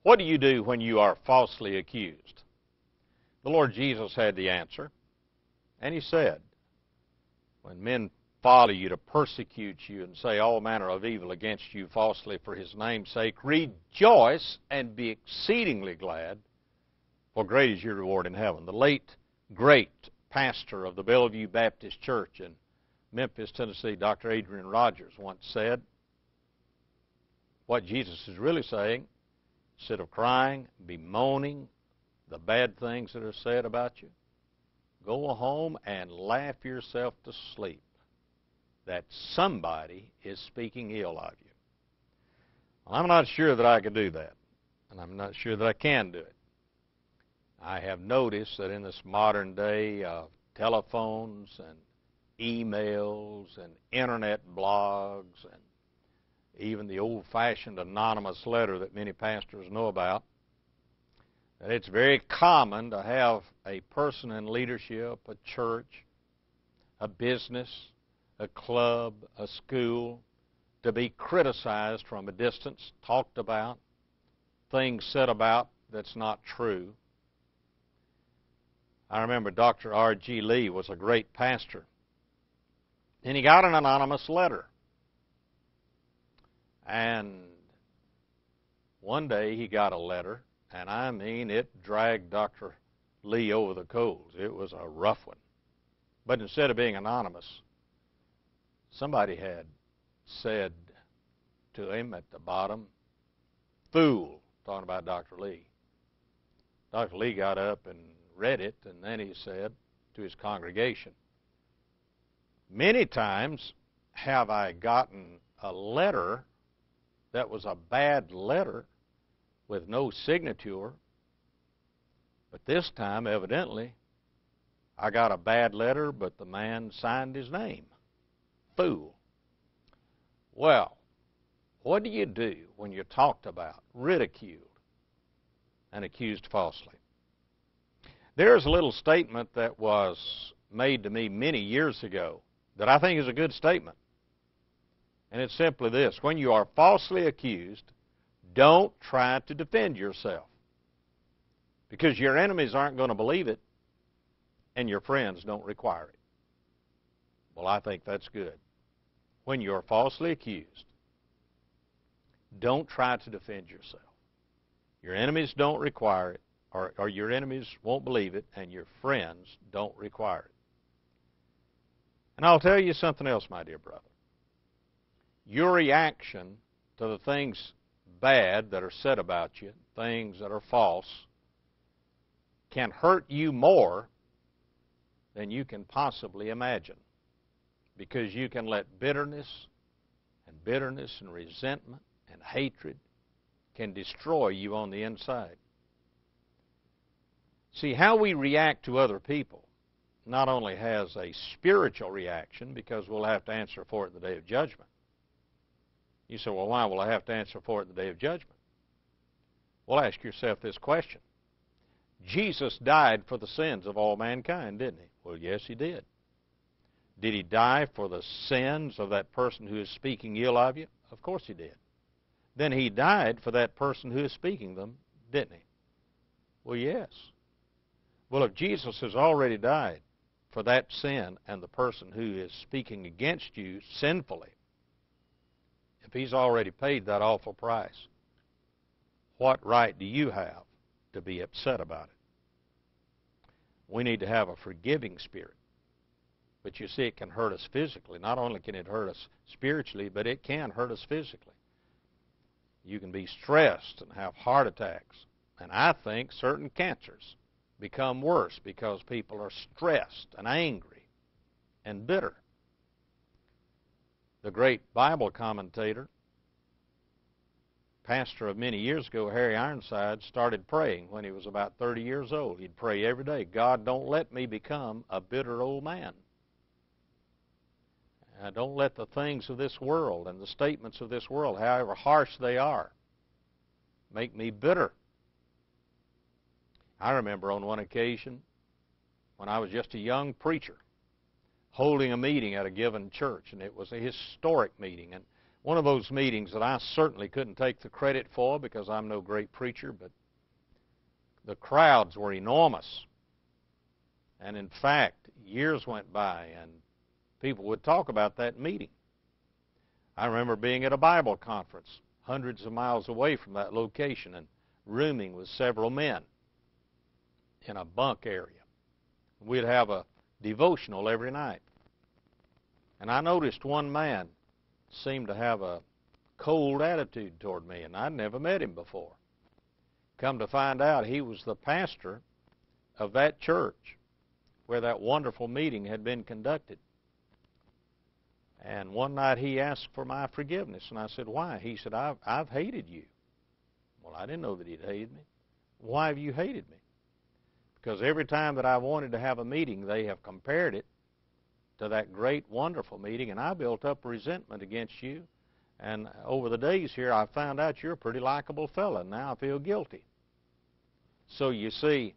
What do you do when you are falsely accused? The Lord Jesus had the answer, and He said, when men follow you to persecute you and say all manner of evil against you falsely for His name's sake, rejoice and be exceedingly glad, for great is your reward in heaven. The late, great pastor of the Bellevue Baptist Church in Memphis, Tennessee, Dr. Adrian Rogers, once said, what Jesus is really saying, instead of crying, bemoaning the bad things that are said about you, go home and laugh yourself to sleep that somebody is speaking ill of you. Well, I'm not sure that I could do that, and I'm not sure that I can do it. I have noticed that in this modern day of telephones and emails and internet blogs and even the old-fashioned anonymous letter that many pastors know about, that it's very common to have a person in leadership, a church, a business, a club, a school, to be criticized from a distance, talked about, things said about that's not true. I remember Dr. R.G. Lee was a great pastor, and he got an anonymous letter. And one day he got a letter, and I mean it dragged Dr. Lee over the coals. It was a rough one. But instead of being anonymous, somebody had said to him at the bottom, "Fool," talking about Dr. Lee. Dr. Lee got up and read it, and then he said to his congregation, "Many times have I gotten a letter that was a bad letter with no signature, but this time, evidently, I got a bad letter, but the man signed his name. Fool." Well, what do you do when you're talked about, ridiculed, and accused falsely? There's a little statement that was made to me many years ago that I think is a good statement. And it's simply this: when you are falsely accused, don't try to defend yourself, because your enemies aren't going to believe it, and your friends don't require it. Well, I think that's good. When you are falsely accused, don't try to defend yourself. Your enemies don't require it, or your enemies won't believe it, and your friends don't require it. And I'll tell you something else, my dear brother. Your reaction to the things bad that are said about you, things that are false, can hurt you more than you can possibly imagine, because you can let bitterness and resentment and hatred can destroy you on the inside. See, how we react to other people not only has a spiritual reaction, because we'll have to answer for it in the day of judgment. You say, well, why will I have to answer for it in the day of judgment? Well, ask yourself this question. Jesus died for the sins of all mankind, didn't He? Well, yes, He did. Did He die for the sins of that person who is speaking ill of you? Of course He did. Then He died for that person who is speaking them, didn't He? Well, yes. Well, if Jesus has already died for that sin and the person who is speaking against you sinfully, if He's already paid that awful price, what right do you have to be upset about it? We need to have a forgiving spirit. But you see, it can hurt us physically. Not only can it hurt us spiritually, but it can hurt us physically. You can be stressed and have heart attacks. And I think certain cancers become worse because people are stressed and angry and bitter. The great Bible commentator, pastor of many years ago, Harry Ironside, started praying when he was about 30 years old. He'd pray every day, "God, don't let me become a bitter old man. Don't let the things of this world and the statements of this world, however harsh they are, make me bitter." I remember on one occasion when I was just a young preacher holding a meeting at a given church, and it was a historic meeting, and One of those meetings that I certainly couldn't take the credit for because I'm no great preacher, but the crowds were enormous. And in fact, years went by and people would talk about that meeting. I remember being at a Bible conference hundreds of miles away from that location and rooming with several men in a bunk area. We'd have a devotional every night. And I noticed one man seemed to have a cold attitude toward me, and I'd never met him before. Come to find out, he was the pastor of that church where that wonderful meeting had been conducted. And one night he asked for my forgiveness, and I said, why? He said, I've hated you. Well, I didn't know that he'd hated me. Why have you hated me? Because every time that I wanted to have a meeting, they have compared it to that great, wonderful meeting, and I built up resentment against you. And over the days here, I found out you're a pretty likable fella, and now I feel guilty. So you see,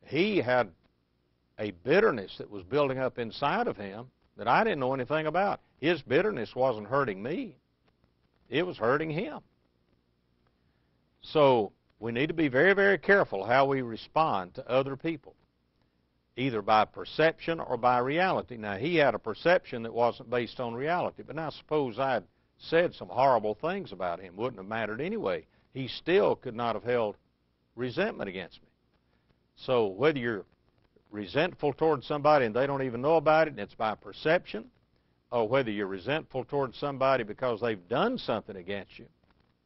he had a bitterness that was building up inside of him that I didn't know anything about. His bitterness wasn't hurting me. It was hurting him. So we need to be very, very careful how we respond to other people, either by perception or by reality. Now, he had a perception that wasn't based on reality, but now suppose I had said some horrible things about him. Wouldn't have mattered anyway. He still could not have held resentment against me. So whether you're resentful toward somebody and they don't even know about it and it's by perception, or whether you're resentful toward somebody because they've done something against you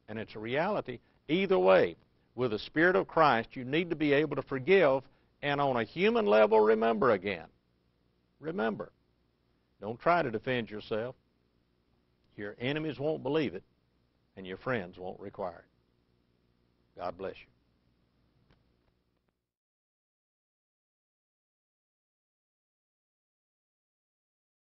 and it's a reality, either way, with the Spirit of Christ, you need to be able to forgive, and on a human level, remember again. Remember. Don't try to defend yourself. Your enemies won't believe it, and your friends won't require it. God bless you.